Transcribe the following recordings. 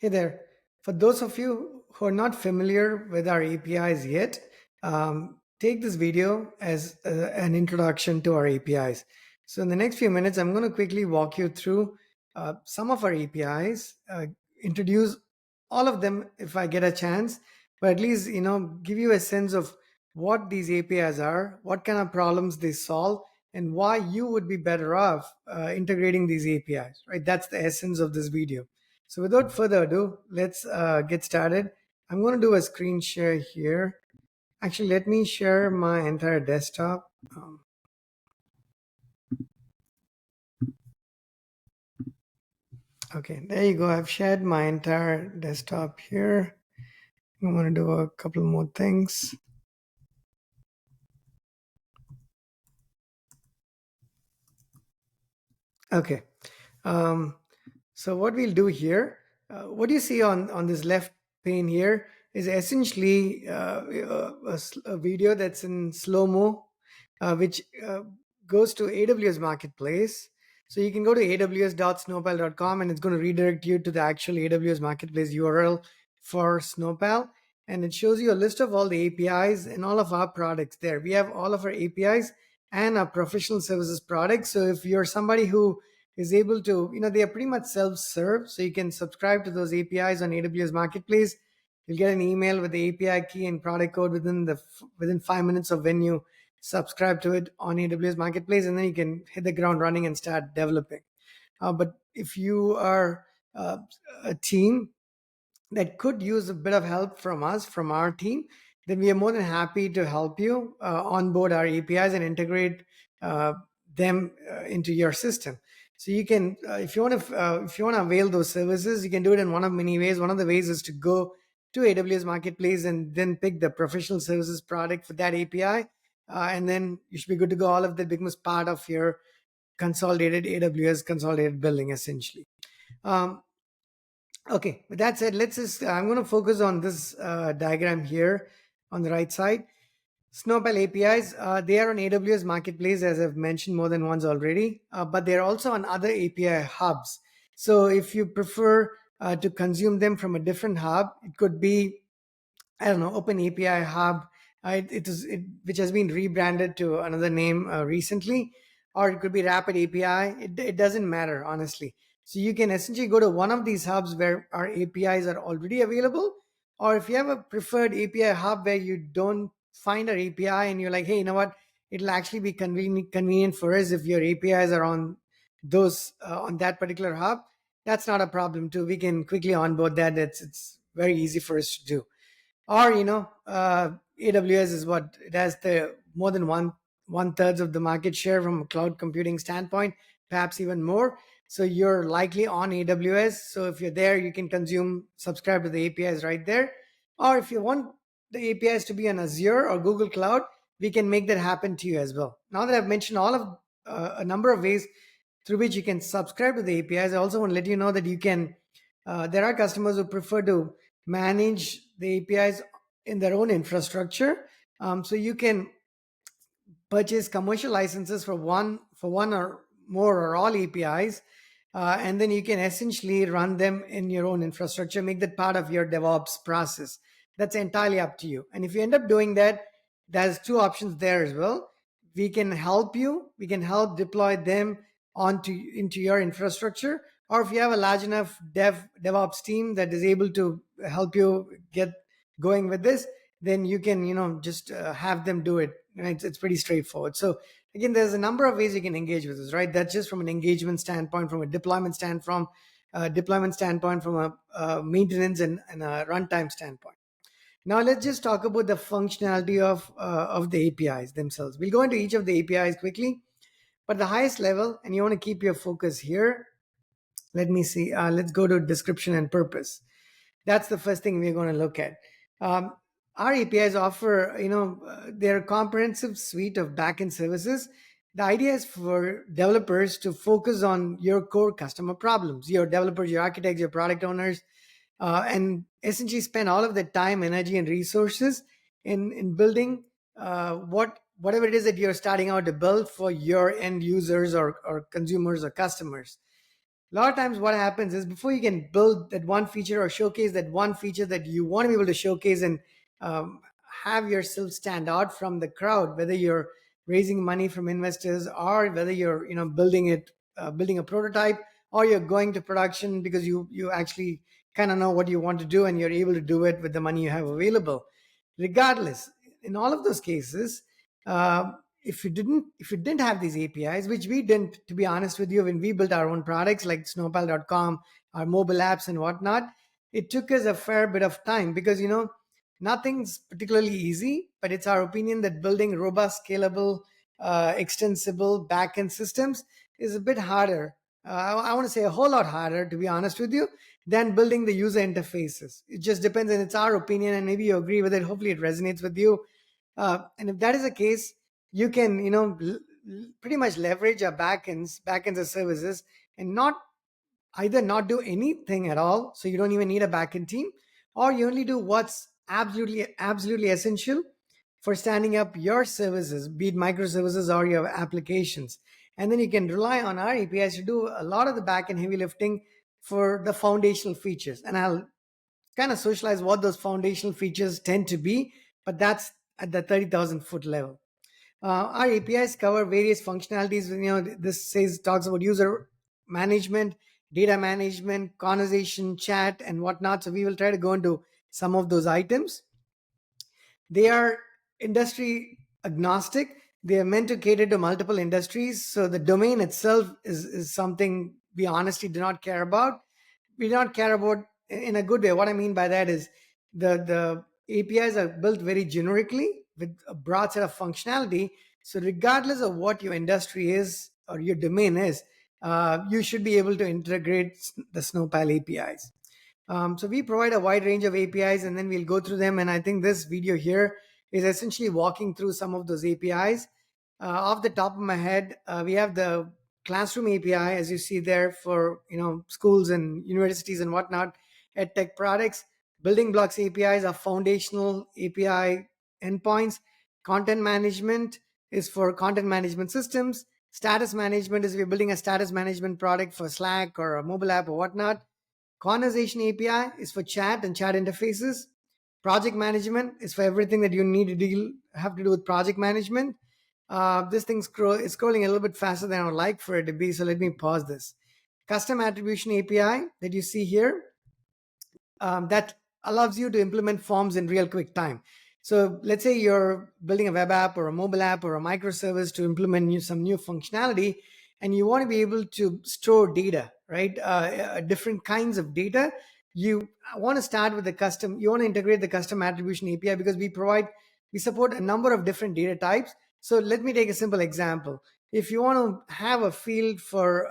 Hey there. For those of you who are not familiar with our APIs yet, take this video as an introduction to our APIs. So, in the next few minutes, I'm going to quickly walk you through some of our APIs, introduce all of them if I get a chance, but at least give you a sense of what these APIs are, what kind of problems they solve, and why you would be better off integrating these APIs. Right? That's the essence of this video. So without further ado, let's get started. I'm going to do a screen share here. Actually, let me share my entire desktop. Okay, there you go. I've shared my entire desktop here. I want to do a couple more things. Okay. Um, so what we'll do here, what you see on this left pane here is essentially a video that's in slow-mo, which goes to AWS Marketplace. So you can go to aws.snowpal.com and it's going to redirect you to the actual AWS Marketplace URL for Snowpal. And it shows you a list of all the APIs and all of our products there. We have all of our APIs and our professional services products. So if you're somebody who is able to, they are pretty much self-serve. So you can subscribe to those APIs on AWS Marketplace. You'll get an email with the API key and product code within 5 minutes of when you subscribe to it on AWS Marketplace, and then you can hit the ground running and start developing. But if you are a team that could use a bit of help from us, from our team, then we are more than happy to help you onboard our APIs and integrate uh, them into your system. So you can, if you want to avail those services, you can do it in one of many ways. One of the ways is to go to AWS Marketplace and then pick the professional services product for that API, and then you should be good to go. All of that becomes part of your consolidated AWS consolidated billing, essentially. Um, Okay, with that said, I'm going to focus on this diagram here on the right side. Snowpal APIs, they are on AWS Marketplace, as I've mentioned more than once already, but they're also on other API hubs. So if you prefer to consume them from a different hub, it could be, I don't know, Open API Hub, which has been rebranded to another name recently, or it could be Rapid API. It doesn't matter, honestly. So you can essentially go to one of these hubs where our APIs are already available, or if you have a preferred API hub where you don't find our API and you're like, hey, you know what? It'll actually be convenient for us if your APIs are on those on that particular hub. That's not a problem too. We can quickly onboard that. It's very easy for us to do. Or AWS is what it has, the more than one thirds of the market share from a cloud computing standpoint, perhaps even more. So you're likely on AWS. So if you're there, you can subscribe to the APIs right there. Or if you want the APIs to be on Azure or Google Cloud, we can make that happen to you as well. Now that I've mentioned all of a number of ways through which you can subscribe to the APIs, I also want to let you know that you can. There are customers who prefer to manage the APIs in their own infrastructure. So you can purchase commercial licenses for one or more or all APIs, and then you can essentially run them in your own infrastructure, make that part of your DevOps process. That's entirely up to you. And if you end up doing that, there's two options there as well. We can help you. We can help deploy them into your infrastructure, or if you have a large enough DevOps team that is able to help you get going with this, then you can just have them do it. And it's pretty straightforward. So again, there's a number of ways you can engage with this, right? That's just from an engagement standpoint, from a deployment standpoint, from a maintenance and a runtime standpoint. Now let's just talk about the functionality of the APIs themselves. We'll go into each of the APIs quickly, but the highest level, and you want to keep your focus here. Let me see. Let's go to description and purpose. That's the first thing we're going to look at. Um, our APIs offer, their comprehensive suite of backend services. The idea is for developers to focus on your core customer problems, your developers, your architects, your product owners, and essentially spend all of the time, energy, and resources in building whatever it is that you're starting out to build for your end users or consumers or customers. A lot of times what happens is, before you can build that one feature or showcase that one feature that you want to be able to showcase and um, have yourself stand out from the crowd, whether you're raising money from investors or whether you're building a prototype, or you're going to production because you actually kind of know what you want to do and you're able to do it with the money you have available. Regardless, in all of those cases, if you didn't have these APIs, which we didn't, to be honest with you, when we built our own products like snowpal.com, our mobile apps and whatnot, it took us a fair bit of time, because nothing's particularly easy, but it's our opinion that building robust, scalable, extensible backend systems is a bit harder. I want to say a whole lot harder, to be honest with you, than building the user interfaces. It just depends, and it's our opinion, and maybe you agree with it. Hopefully, it resonates with you. And if that is the case, you can, pretty much leverage our backends as services, and not do anything at all. So you don't even need a backend team, or you only do what's absolutely essential for standing up your services, be it microservices or your applications. And then you can rely on our APIs to do a lot of the backend heavy lifting for the foundational features. And I'll kind of socialize what those foundational features tend to be, but that's at the 30,000 foot level. Our APIs cover various functionalities. This says talks about user management, data management, conversation, chat, and whatnot. So we will try to go into some of those items. They are industry agnostic. They are meant to cater to multiple industries. So the domain itself is something we honestly do not care about. We do not care about in a good way. What I mean by that is the APIs are built very generically with a broad set of functionality. So regardless of what your industry is or your domain is, you should be able to integrate the Snowpal APIs. So we provide a wide range of APIs, and then we'll go through them. And I think this video here is essentially walking through some of those APIs. Off the top of my head, we have the classroom API, as you see there, for schools and universities and whatnot, EdTech products. Building blocks APIs are foundational API endpoints. Content management is for content management systems. Status management is, we're building a status management product for Slack or a mobile app or whatnot. Conversation API is for chat and chat interfaces. Project management is for everything that you need to have to do with project management. This thing is scrolling a little bit faster than I would like for it to be, so let me pause this. Custom attribution API that you see here, that allows you to implement forms in real quick time. So let's say you're building a web app or a mobile app or a microservice to implement some new functionality, and you want to be able to store data, right? Different kinds of data. You want to start with you want to integrate the custom attribution API, because we support a number of different data types. So let me take a simple example. If you want to have a field for,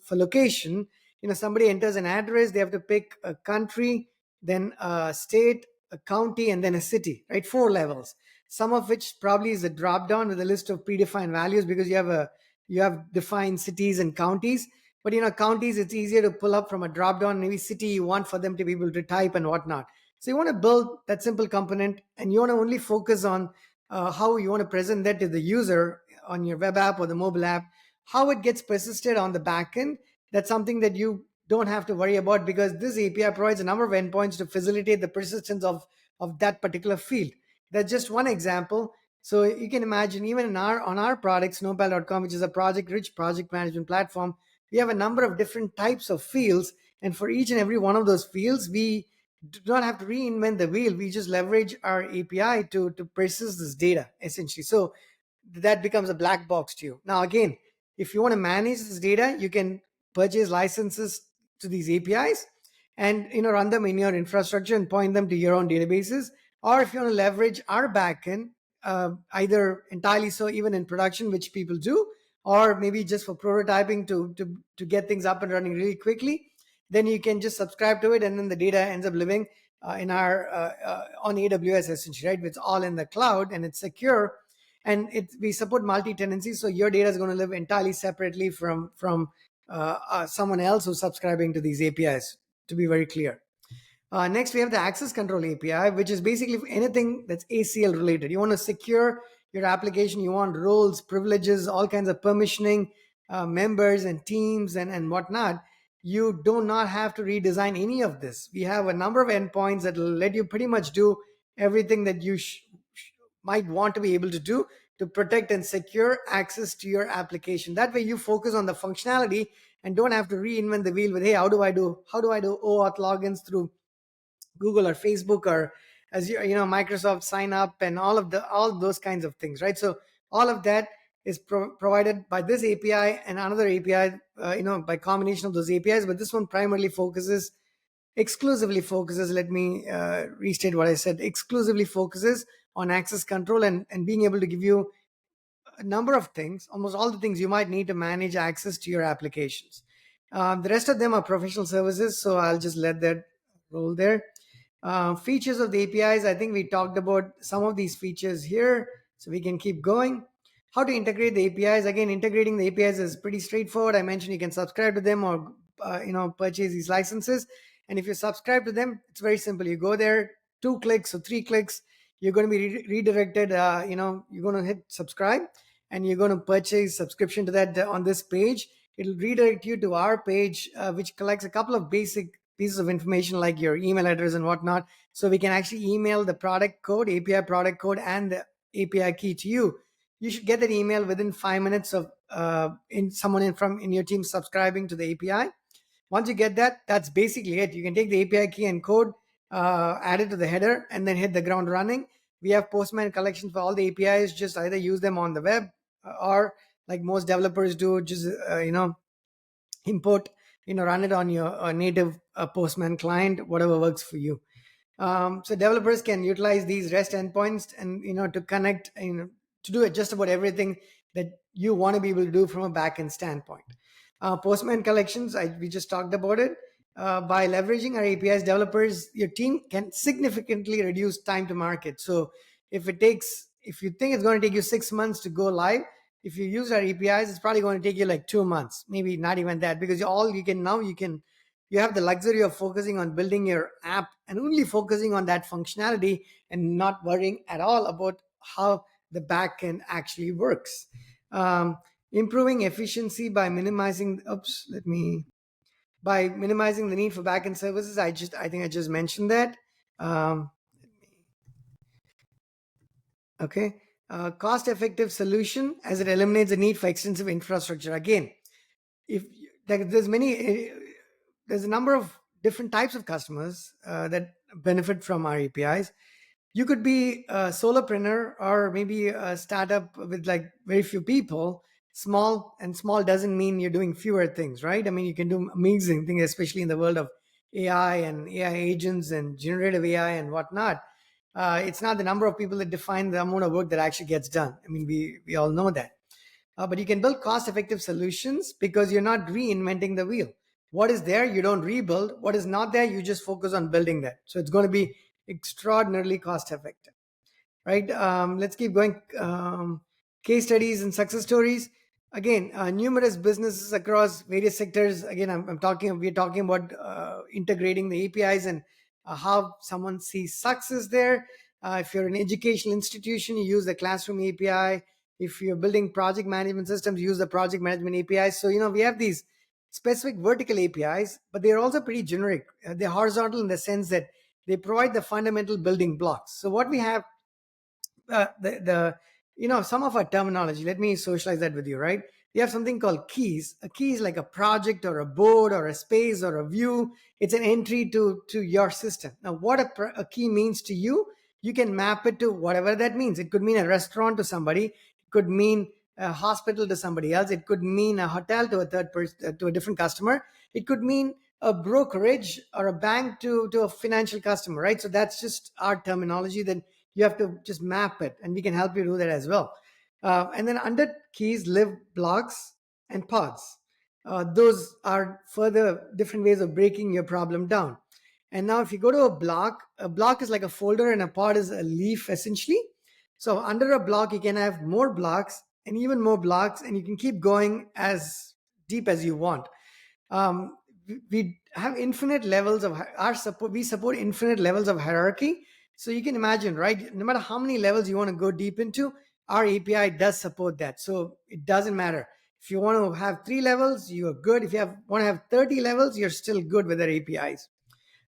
for location, somebody enters an address, they have to pick a country, then a state, a county, and then a city, right? 4 levels, some of which probably is a drop down with a list of predefined values, because you have defined cities and counties. But counties, it's easier to pull up from a drop down. Maybe city, you want for them to be able to type and whatnot. So you want to build that simple component, and you want to only focus on how you want to present that to the user on your web app or the mobile app, how it gets persisted on the back end. That's something that you don't have to worry about, because this API provides a number of endpoints to facilitate the persistence of that particular field. That's just one example. So you can imagine, even on our product, snowpal.com, which is a rich project management platform, we have a number of different types of fields. And for each and every one of those fields, we do not have to reinvent the wheel. We just leverage our API to persist this data, essentially. So that becomes a black box to you. Now, again, if you want to manage this data, you can purchase licenses to these APIs and run them in your infrastructure and point them to your own databases. Or if you want to leverage our backend, either entirely so even in production, which people do, or maybe just for prototyping to get things up and running really quickly, then you can just subscribe to it, and then the data ends up living in our on AWS, essentially, right? It's all in the cloud and it's secure, and we support multi-tenancy, so your data is going to live entirely separately from someone else who's subscribing to these APIs, to be very clear. Next, we have the access control API, which is basically anything that's ACL related. You want to secure your application, you want roles, privileges, all kinds of permissioning, members and teams and whatnot. you do not have to redesign any of this. We have a number of endpoints that will let you pretty much do everything that you might want to be able to do to protect and secure access to your application. That way you focus on the functionality and don't have to reinvent the wheel with, hey, how do I do OAuth logins through Google or Facebook, or as Microsoft sign up, and all those kinds of things, right? So all of that is provided by this API and another API, by combination of those APIs. But this one primarily exclusively focuses, let me restate what I said, exclusively focuses on access control and being able to give you a number of things, almost all the things you might need to manage access to your applications. The rest of them are professional services, so I'll just let that roll there. Features of the APIs, I think we talked about some of these features here, so we can keep going. How to integrate the APIs? Again, integrating the APIs is pretty straightforward. I mentioned you can subscribe to them or purchase these licenses. And if you subscribe to them, it's very simple. You go there, 2 clicks or 3 clicks, you're going to be redirected. You're going to hit subscribe, and you're going to purchase subscription to that on this page. It'll redirect you to our page, which collects a couple of basic pieces of information like your email address and whatnot. So we can actually email the product code, API product code, and the API key to you. You should get that email within 5 minutes of someone in your team subscribing to the API. Once you get that, that's basically it. You can take the API key and code, add it to the header, and then hit the ground running. We have Postman collections for all the APIs. Just either use them on the web, or like most developers do, just import, run it on your native Postman client, whatever works for you. So developers can utilize these REST endpoints and to connect, to do it just about everything that you want to be able to do from a backend standpoint. Postman collections, we just talked about it. By leveraging our APIs, developers, your team can significantly reduce time to market. So if you think it's going to take you 6 months to go live, if you use our APIs, it's probably going to take you like 2 months, maybe not even that, because you have the luxury of focusing on building your app and only focusing on that functionality and not worrying at all about how the backend actually works. Improving efficiency by minimizing the need for backend services. I think I just mentioned that. Okay. Cost-effective solution, as it eliminates the need for extensive infrastructure. Again, if there's a number of different types of customers that benefit from our APIs. You could be a solopreneur, or maybe a startup with like very few people. Small doesn't mean you're doing fewer things, right? I mean, you can do amazing things, especially in the world of AI and AI agents and generative AI and whatnot. It's not the number of people that define the amount of work that actually gets done. I mean, we all know that. But you can build cost-effective solutions because you're not reinventing the wheel. What is there, you don't rebuild. What is not there, you just focus on building that. So it's going to be extraordinarily cost-effective, right? Let's keep going. Case studies and success stories. Again, numerous businesses across various sectors. Again, we're talking about integrating the APIs and how someone sees success there. If you're an educational institution, you use the classroom API. If you're building project management systems, use the project management APIs. So, we have these specific vertical APIs, but they're also pretty generic. They're horizontal in the sense that they provide the fundamental building blocks. So what we have, some of our terminology, let me socialize that with you, right? We have something called keys. A key is like a project or a board or a space or a view. It's an entry to your system. Now, what a key means to you, you can map it to whatever that means. It could mean a restaurant to somebody. It could mean a hospital to somebody else. It could mean a hotel to a third person, to a different customer. It could mean a brokerage or a bank to a financial customer, right? So that's just our terminology. Then you have to just map it, and we can help you do that as well. And then under keys live blocks and pods. Those are further different ways of breaking your problem down. And now if you go to a block is like a folder, and a pod is a leaf essentially. So under a block, you can have more blocks and even more blocks, and you can keep going as deep as you want. We have infinite levels of our support. We support infinite levels of hierarchy. So you can imagine, right? No matter how many levels you want to go deep into, our API does support that. So it doesn't matter. If you want to have 3 levels, you're good. If you want to have 30 levels, you're still good with their APIs.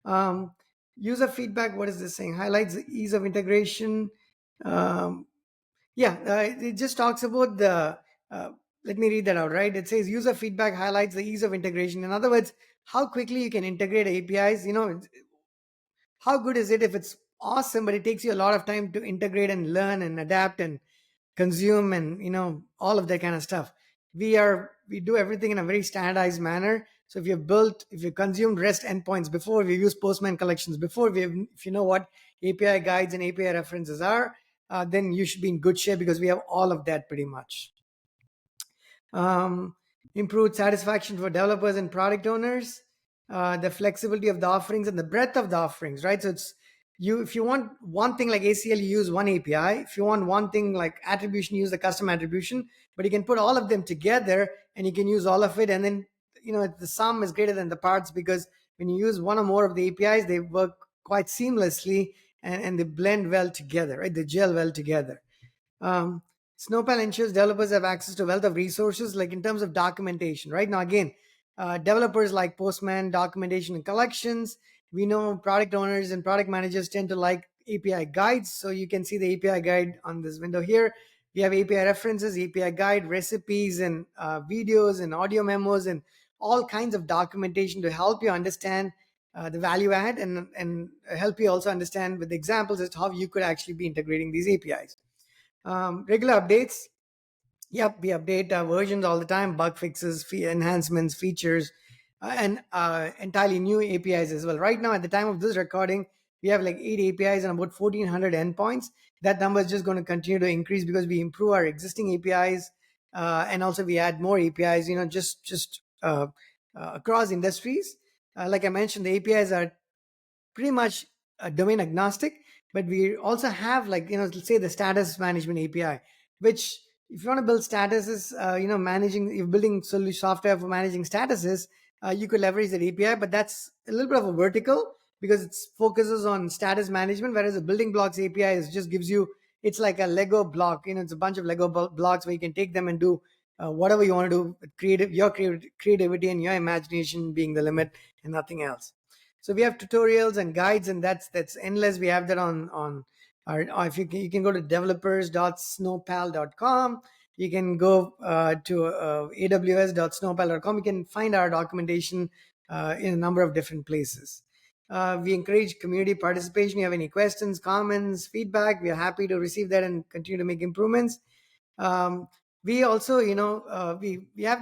Um, User feedback, what is this saying? Highlights the ease of integration. Um, it just talks about the, uh, let me read that out, right? It says user feedback highlights the ease of integration. In other words, how quickly you can integrate APIs. How good is it if it's awesome, but it takes you a lot of time to integrate and learn and adapt and consume and all of that kind of stuff. We do everything in a very standardized manner. So if you consumed REST endpoints before, we use Postman collections before, if you know what API guides and API references are, then you should be in good shape because we have all of that pretty much. um, Improved satisfaction for developers and product owners, the flexibility of the offerings and the breadth of the offerings, right? So it's if you want one thing like ACL, you use one API. If you want one thing like attribution, you use the custom attribution, but you can put all of them together and you can use all of it. And then, the sum is greater than the parts, because when you use one or more of the APIs, they work quite seamlessly, and they blend well together, right? They gel well together. um, Snowpal ensures developers have access to a wealth of resources, like in terms of documentation. Right now, again, developers like Postman, documentation, and collections. We know product owners and product managers tend to like API guides. So you can see the API guide on this window here. We have API references, API guide, recipes, and videos, and audio memos, and all kinds of documentation to help you understand the value add, and help you also understand with examples as to how you could actually be integrating these APIs. Regular updates. Yep, we update versions all the time, bug fixes, enhancements, features, and entirely new APIs as well. Right now, at the time of this recording, we have like 8 APIs and about 1,400 endpoints. That number is just going to continue to increase because we improve our existing APIs, and also we add more APIs. Across industries. Like I mentioned, the APIs are pretty much domain agnostic, but we also have, like, let's say the status management API, which if you want to build statuses, managing, you're building solely software for managing statuses, you could leverage that API, but that's a little bit of a vertical because it focuses on status management, whereas the building blocks API just gives you, it's like a Lego block, it's a bunch of Lego blocks where you can take them and do whatever you want to do, your creativity and your imagination being the limit and nothing else. So we have tutorials and guides, and that's endless. We have that on our, if you can go to developers.snowpal.com. You can go to aws.snowpal.com. You can find our documentation in a number of different places. We encourage community participation. If you have any questions, comments, feedback, we are happy to receive that and continue to make improvements. We also, we have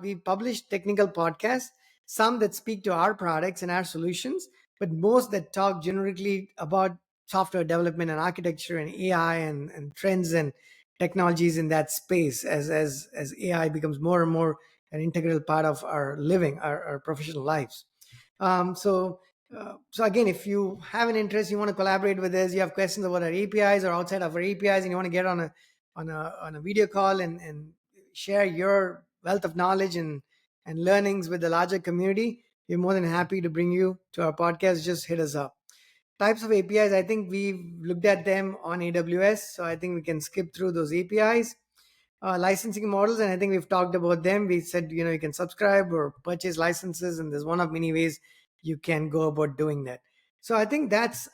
we publish technical podcasts, some that speak to our products and our solutions, but most that talk generically about software development and architecture and AI and trends and technologies in that space, as AI becomes more and more an integral part of our living, our professional lives. So again, if you have an interest, you want to collaborate with us, you have questions about our APIs or outside of our APIs, and you want to get on a video call and share your wealth of knowledge and learnings with the larger community, we're more than happy to bring you to our podcast. Just hit us up. Types of APIs, I think we've looked at them on AWS, so I think we can skip through those APIs. Licensing models, and I think we've talked about them. We said, you can subscribe or purchase licenses, and there's one of many ways you can go about doing that. So I think that's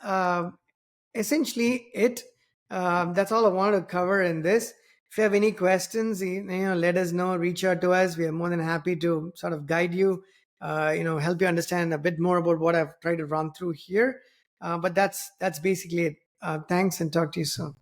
essentially it. That's all I wanted to cover in this. If you have any questions, let us know, reach out to us. We are more than happy to sort of guide you, help you understand a bit more about what I've tried to run through here. But that's basically it. Thanks, and talk to you soon.